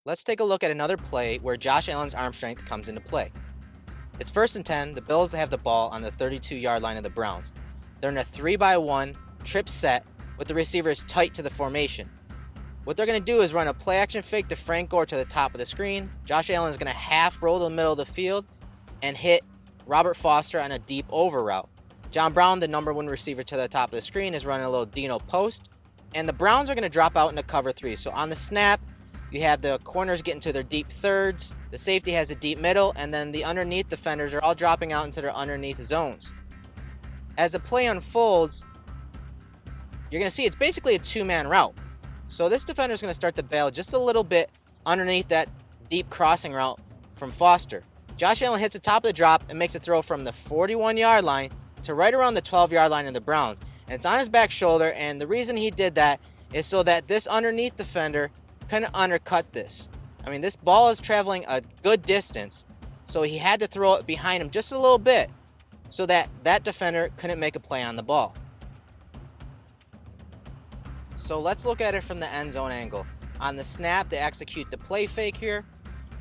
Let's take a look at another play where Josh Allen's arm strength comes into play. It's 1st and 10. The Bills have the ball on the 32-yard line of the Browns. They're in a 3-by-1 trip set with the receivers tight to the formation. What they're going to do is run a play-action fake to Frank Gore to the top of the screen. Josh Allen is going to half roll to the middle of the field and hit Robert Foster on a deep over route. John Brown, the number 1 receiver to the top of the screen, is running a little Dino post. And the Browns are going to drop out into cover 3. So on the snap, you have the corners getting to their deep thirds. The safety has a deep middle. And then the underneath defenders are all dropping out into their underneath zones. As the play unfolds, you're going to see it's basically a 2-man route. So this defender is going to start to bail just a little bit underneath that deep crossing route from Foster. Josh Allen hits the top of the drop and makes a throw from the 41-yard line to right around the 12-yard line of the Browns. And it's on his back shoulder, and the reason he did that is so that this underneath defender couldn't undercut this. I mean, this ball is traveling a good distance, so he had to throw it behind him just a little bit so that that defender couldn't make a play on the ball. So let's look at it from the end zone angle. On the snap, they execute the play fake here,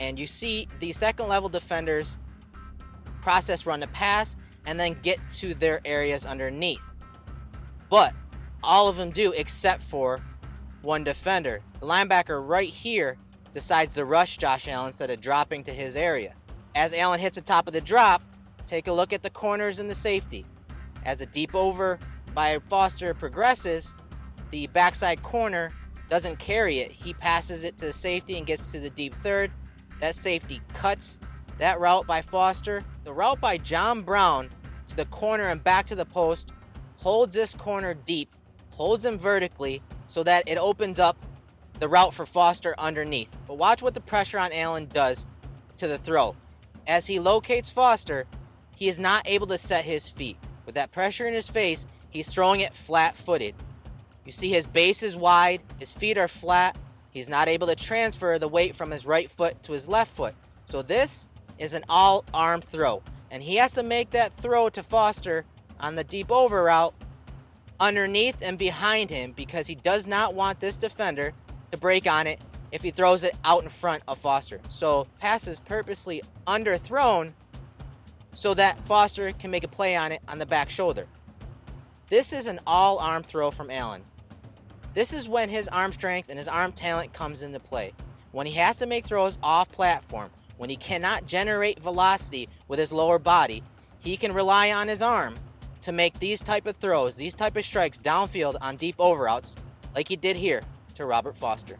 and you see the second-level defenders process run the pass and then get to their areas underneath. But all of them do except for one defender. The linebacker right here decides to rush Josh Allen instead of dropping to his area. As Allen hits the top of the drop, take a look at the corners and the safety. As a deep over by Foster progresses, the backside corner doesn't carry it. He passes it to the safety and gets to the deep third. That safety cuts that route by Foster. The route by John Brown to the corner and back to the post holds this corner deep, holds him vertically so that it opens up the route for Foster underneath. But watch what the pressure on Allen does to the throw. As he locates Foster, he is not able to set his feet. With that pressure in his face, he's throwing it flat-footed. You see his base is wide, his feet are flat. He's not able to transfer the weight from his right foot to his left foot. So this is an all-arm throw. And he has to make that throw to Foster on the deep over route underneath and behind him because he does not want this defender to break on it if he throws it out in front of Foster. So pass is purposely underthrown so that Foster can make a play on it on the back shoulder. This is an all-arm throw from Allen. This is when his arm strength and his arm talent comes into play. When he has to make throws off platform, when he cannot generate velocity with his lower body, he can rely on his arm to make these type of throws, these type of strikes downfield on deep over routes like he did here to Robert Foster.